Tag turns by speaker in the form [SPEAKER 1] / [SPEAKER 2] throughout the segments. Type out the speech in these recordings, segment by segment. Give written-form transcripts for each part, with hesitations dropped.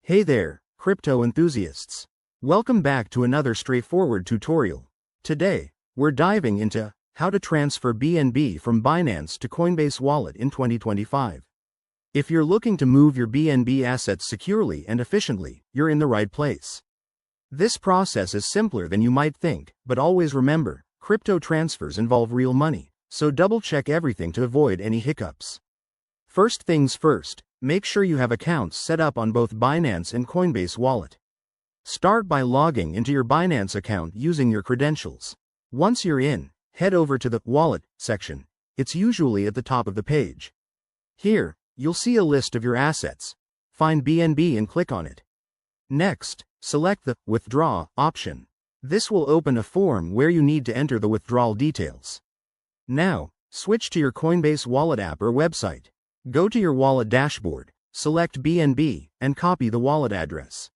[SPEAKER 1] Hey there, crypto enthusiasts. Welcome back to another straightforward tutorial. Today, we're diving into how to transfer BNB from Binance to Coinbase Wallet in 2025. If you're looking to move your BNB assets securely and efficiently, you're in the right place. This process is simpler than you might think, but always remember, crypto transfers involve real money, so double-check everything to avoid any hiccups. First things first, make sure you have accounts set up on both Binance and Coinbase Wallet. Start by logging into your Binance account using your credentials. Once you're in, head over to the Wallet section. It's usually at the top of the page. Here, you'll see a list of your assets. Find BNB and click on it. Next, select the Withdraw option. This will open a form where you need to enter the withdrawal details. Now, switch to your Coinbase Wallet app or website. Go to your wallet dashboard, select BNB, and copy the wallet address.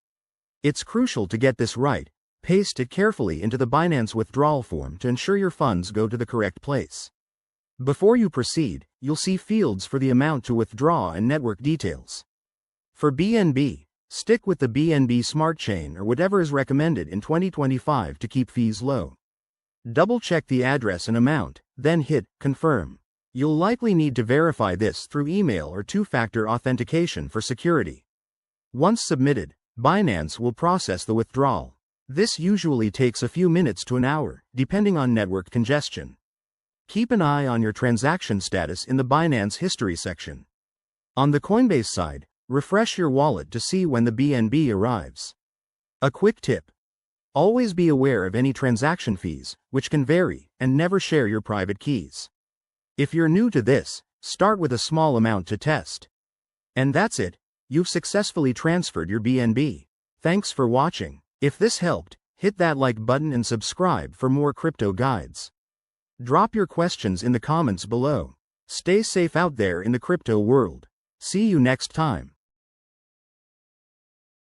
[SPEAKER 1] It's crucial to get this right. Paste it carefully into the Binance withdrawal form to ensure your funds go to the correct place. Before you proceed, you'll see fields for the amount to withdraw and network details. For BNB, stick with the BNB Smart Chain or whatever is recommended in 2025 to keep fees low. Double-check the address and amount, then hit Confirm. You'll likely need to verify this through email or two-factor authentication for security. Once submitted, Binance will process the withdrawal. This usually takes a few minutes to an hour, depending on network congestion. Keep an eye on your transaction status in the Binance History section. On the Coinbase side, refresh your wallet to see when the BNB arrives. A quick tip: always be aware of any transaction fees, which can vary, and never share your private keys. If you're new to this, start with a small amount to test. And that's it, you've successfully transferred your BNB. Thanks for watching. If this helped, hit that like button and subscribe for more crypto guides. Drop your questions in the comments below. Stay safe out there in the crypto world. See you next time.